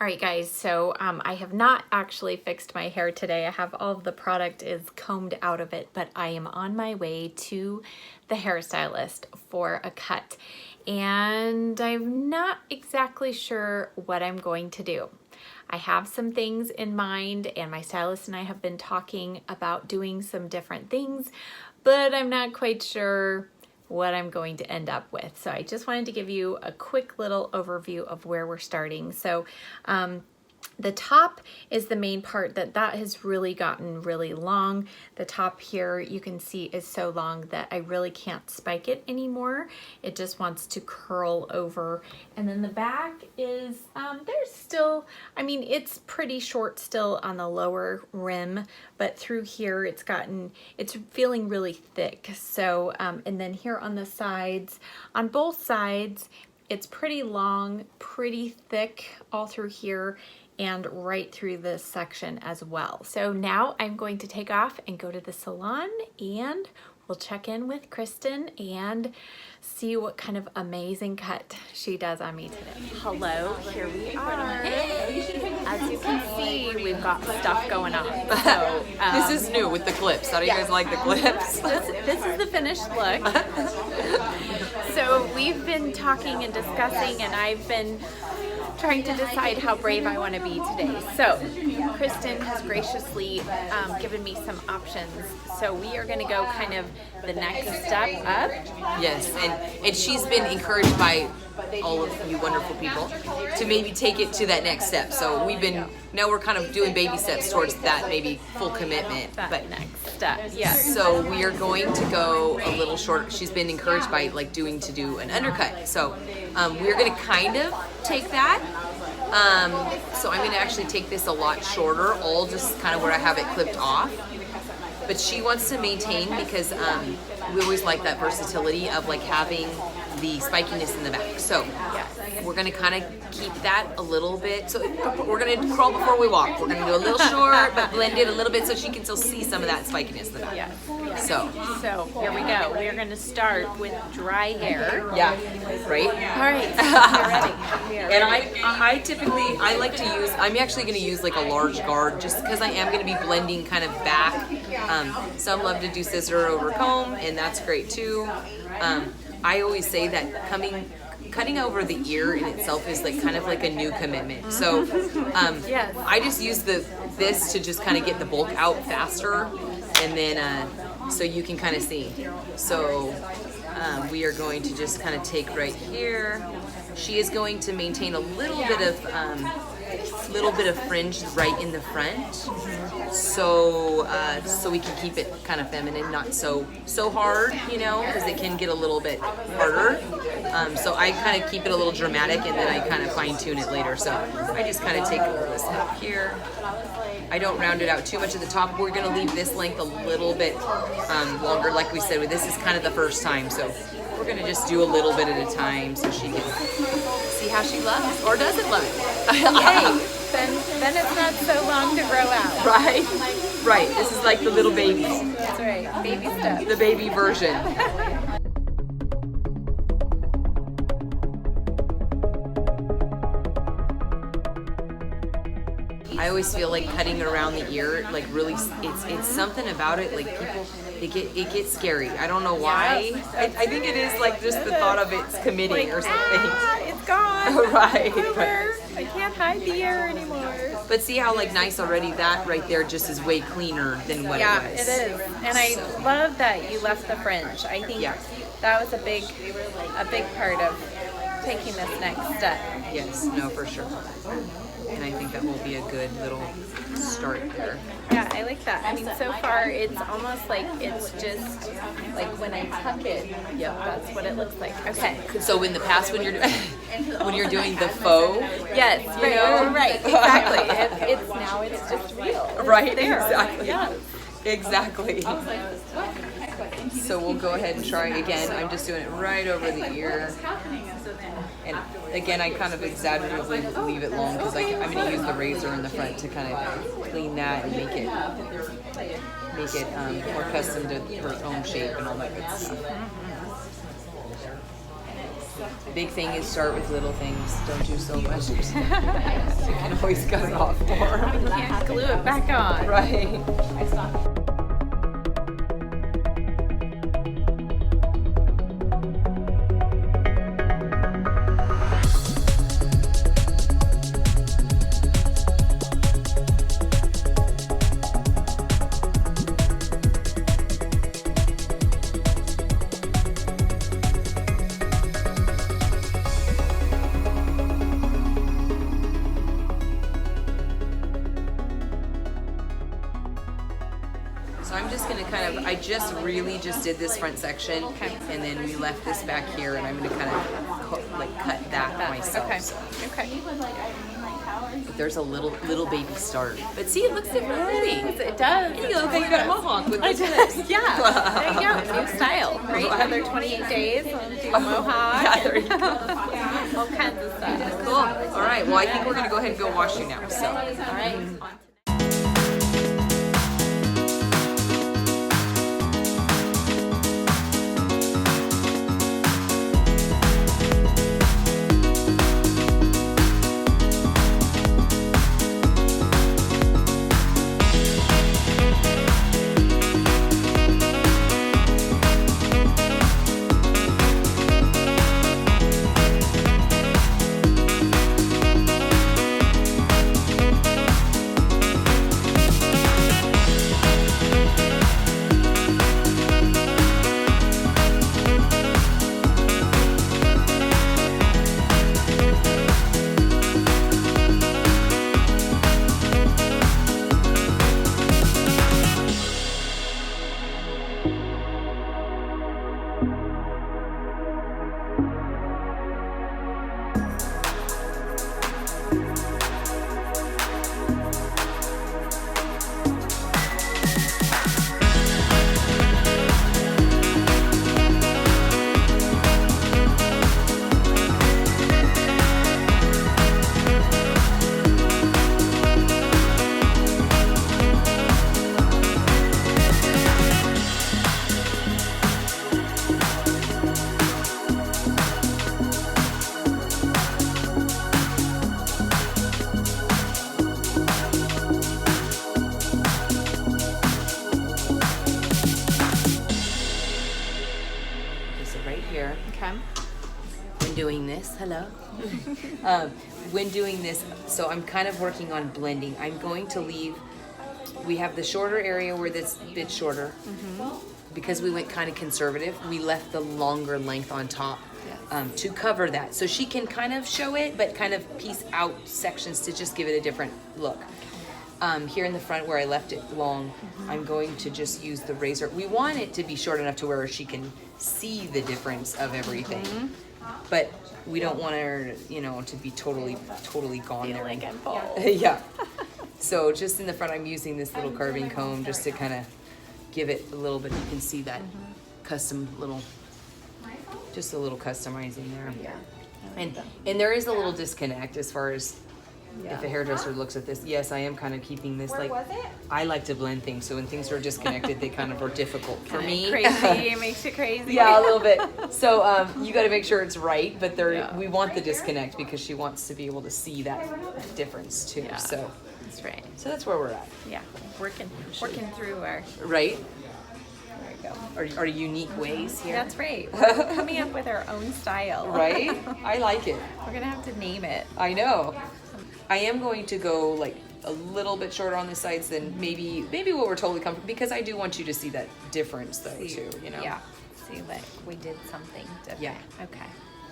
All right, guys, so I have not actually fixed my hair today. I have all of the product is combed out of it, but I am on my way to the hairstylist for a cut. And I'm not exactly sure what I'm going to do. I have some things in mind, and my stylist and I have been talking about doing some different things, but I'm not quite sure what I'm going to end up with. So I just wanted to give you a quick little overview of where we're starting. So the top is the main part that has really gotten really long. The top here you can see is so long that I really can't spike it anymore. It just wants to curl over. And then the back is, there's still, I mean, it's pretty short still on the lower rim, but through here it's feeling really thick. So, and then here on the sides, on both sides, it's pretty long, pretty thick all through here, and right through this section as well. So now I'm going to take off and go to the salon, and we'll check in with Kristen and see what kind of amazing cut she does on me today. Hello, here we are. Hey. As you can see, we've got stuff going on. So this is new with the clips. How do you guys like the clips? This is the finished look. So we've been talking and discussing, and I've been trying to decide how brave I want to be today. So Kristen has graciously given me some options. So we are going to go kind of the next step up. Yes, and she's been encouraged by all of you wonderful people to maybe take it to that next step. So now we're kind of doing baby steps towards that maybe full commitment. But next step, yes. So we are going to go a little short. She's been encouraged by to do an undercut. So we're going to kind of take that. So I'm going to actually take this a lot shorter, all just kind of where I have it clipped off. But she wants to maintain because we always like that versatility of having the spikiness in the back. So we're going to kind of keep that a little bit. So we're going to crawl before we walk. We're going to do a little short, but blend it a little bit so she can still see some of that spikiness in the back. Yes. So here we go. We are going to start with dry hair. Yeah, right? All right, so you're ready. And I typically, I'm actually going to use a large guard just because I am going to be blending kind of back. Some love to do scissor over comb, and that's great too. I always say that cutting over the ear in itself is kind of a new commitment. So yes. I just use this to just kind of get the bulk out faster, and then so you can kind of see. So we are going to just kind of take right here. She is going to maintain a little bit of fringe right in the front, so we can keep it kind of feminine, not so hard, because it can get a little bit harder. So I kind of keep it a little dramatic, and then I kind of fine tune it later. So I just kind of take this up here. I don't round it out too much at the top. We're going to leave this length a little bit longer, like we said. This is kind of the first time, so we're going to just do a little bit at a time so she can see how she loves or doesn't love it. Yay! Then it's not so long to grow out. Right. This is like the little babies. That's right. Baby stuff. The baby version. I always feel like cutting around the ear, really, it's something about it. People, it gets scary. I don't know why. I think it is just the thought of it's committing or something. It's gone. Right. I can't hide the ear anymore. But see how like nice already, that right there just is way cleaner than what it was. Yeah, it is. And I love that you left the fringe. I think that was a big part of taking this next step. Yes, no, for sure. And I think that will be a good little start there. Yeah, I like that. I mean, so far it's almost like it's just like when I tuck it. Yep, that's what it looks like. Okay. So in the past, when you're doing the faux, yes, right, exactly. It's just real. Right, there. exactly. Yes. Exactly. So we'll go ahead and try again. I'm just doing it right over the ear. And again, I kind of exaggeratively leave it long because I'm going to use the razor in the front to kind of clean that and make it more custom to her own shape and all that good stuff. Big thing is start with little things. Don't do so much. You can always cut it off more. You can't glue it back on. Right. So I'm just gonna kind of, I just really just did this front section, and then we left this back here, and I'm gonna kind of like cut that myself. Okay. So. Okay. But there's a little baby start. But see, it looks different already. It does. You look like you got a mohawk with I this. did. Yeah. There you go. New style. Right. Another 28 days. I'll do a mohawk. Yeah, there you go. All kinds of stuff. Cool. All right. Well, I think we're gonna go ahead and go wash you now. So. All right. Okay. When doing this, hello. When doing this, so I'm kind of working on blending. I'm going to leave, we have the shorter area where this bit shorter. Because we went kind of conservative, we left the longer length on top to cover that. So she can kind of show it, but kind of piece out sections to just give it a different look. Here in the front where I left it long, I'm going to just use the razor. We want it to be short enough to where she can see the difference of everything. But we don't want her, you know, to be totally gone there. Like I'm full. Yeah. So just in the front, I'm using this little carving comb just to kind of give it a little bit. You can see that custom little, just a little customizing there. Yeah. And there is a little disconnect as far as if a hairdresser looks at this. Yes, I am kind of keeping this like, I like to blend things. So when things are disconnected, they kind of are difficult for me. Crazy, it makes you crazy. Yeah, a little bit. So you got to make sure it's right, but we want the disconnect because she wants to be able to see that difference too. Yeah. So that's right. So that's where we're at. Yeah, working through our right. There we go. Our unique ways here. That's right. We're coming up with our own style. Right. I like it. We're gonna have to name it. I know. I am going to go like a little bit shorter on the sides than maybe what we're totally comfortable, because I do want you to see that difference though too, you know. Yeah. See, like we did something different. Yeah. Okay.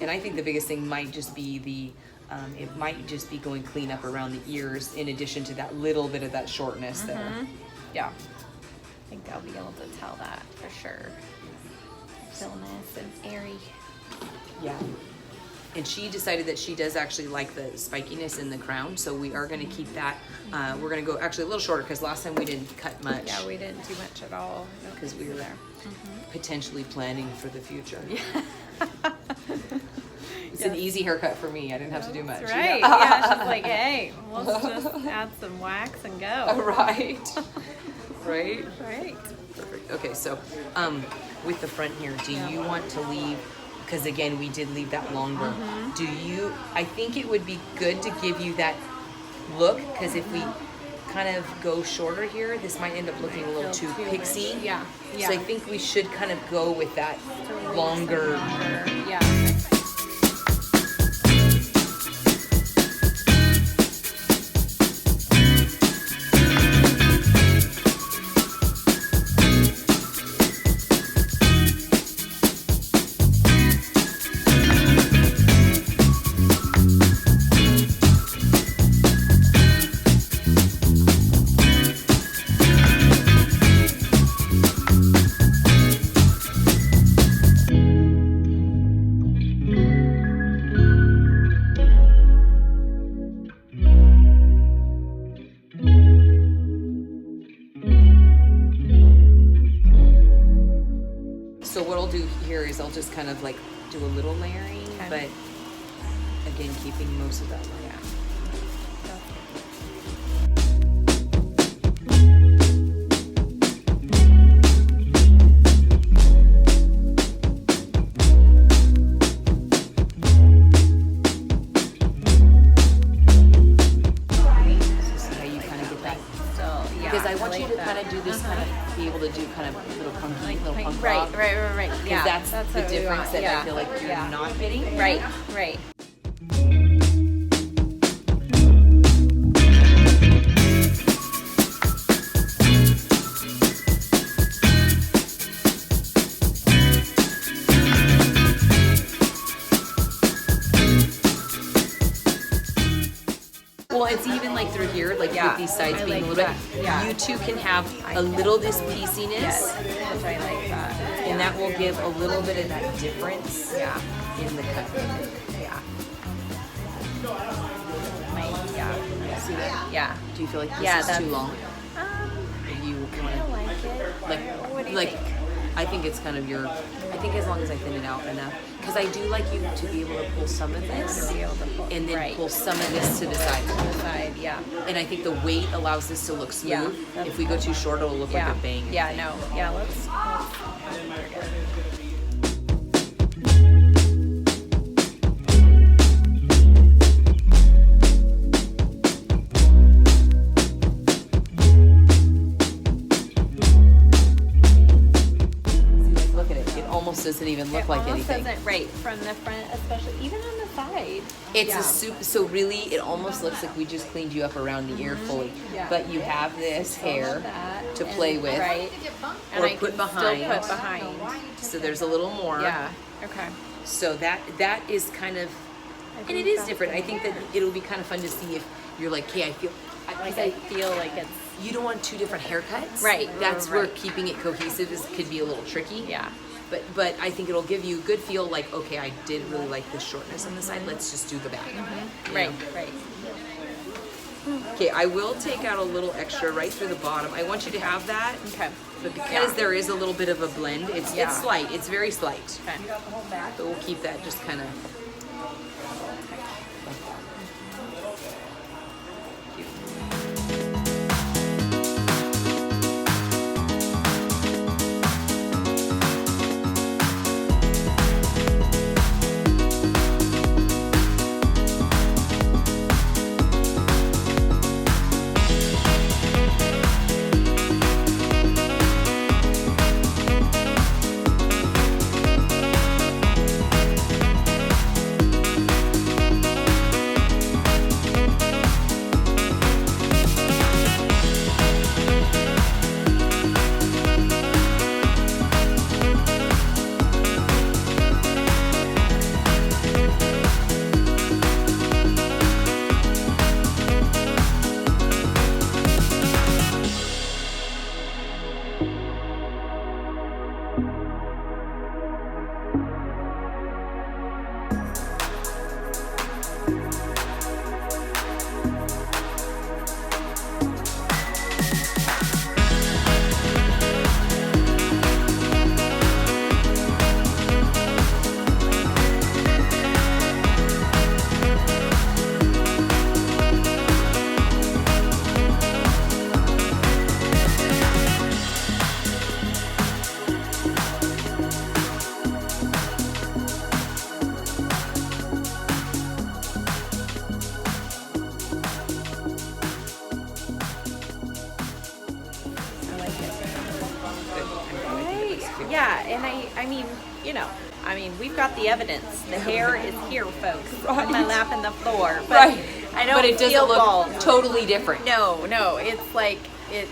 And I think the biggest thing might just be it might just be going clean up around the ears in addition to that little bit of that shortness there. Yeah. I think I'll be able to tell that for sure. Stillness and airy. Yeah. And she decided that she does actually like the spikiness in the crown, so we are going to keep that. We're going to go actually a little shorter because last time we didn't cut much. Yeah, we didn't do much at all because we were there potentially planning for the future. Yeah. It's an easy haircut for me. I didn't have to do much. That's right. Yeah, she's like, hey, let's just add some wax and go. Right. Right. Right. Perfect. Okay, so with the front here, do you want to leave because again, we did leave that longer. I think it would be good to give you that look, because if we kind of go shorter here, this might end up looking a little too pixie. Yeah. So I think we should kind of go with that longer. Yeah. So what I'll do here is I'll just kind of like do a little layering, but again, keeping most of that layering. Because I want you to kind of do this, kind of be able to do kind of little punky, little punk rock. Right. Yeah, that's the difference that I feel like you're not getting. Right. Well, it's even like through here, like with these sides being a little bit. You two can have a little this pieciness, Which I like that. and that will give a little bit of that difference in the cut. See that? Yeah. Do you feel like this is too long? Or you want I like it. What do you think? I think it's kind of I think as long as I thin it out enough. Because I do like you to be able to pull some of this and then pull some of this to the side. And I think the weight allows this to look smooth. If we go too short, it'll look like a bang. Let's almost doesn't even look like anything. Doesn't, from the front, especially even on the side. It's a soup, so really it almost looks like we just cleaned you up around the ear fully. But you have this hair to play with, or put behind. So there's a little more. Okay. So that is kind of, and it is different. I think that it'll be kind of fun to see if you're like, hey, I feel like it's. You don't want two different haircuts. That's where keeping it cohesive could be a little tricky. But I think it'll give you a good feel like, okay, I did really like the shortness on the side. Let's just do the back. Right. Okay, I will take out a little extra right through the bottom. I want you to have that. Okay. But because there is a little bit of a blend, it's slight. It's very slight. Okay. But we'll keep that just kind of. too. Yeah, and I mean, you know, I mean, we've got the evidence. The hair is here, folks, on my lap and the floor. But Right. I don't But it doesn't feel look bald. totally different. No, it's like, it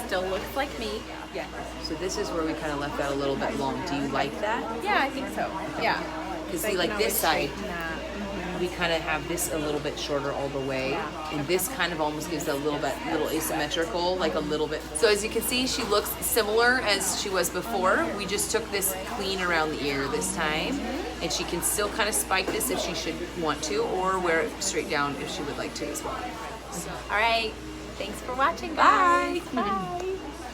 still looks like me. Yeah. So this is where we kind of left that a little bit long. Do you like that? Yeah, I think so. Yeah. Because I see, like can this always side, straighten that. we kind of have this a little bit shorter all the way, and this kind of almost gives a little asymmetrical, like a little bit. So as you can see, she looks similar as she was before. We just took this clean around the ear this time, and she can still kind of spike this if she should want to, or wear it straight down if she would like to as well. All right. Thanks for watching, guys. Bye. Bye.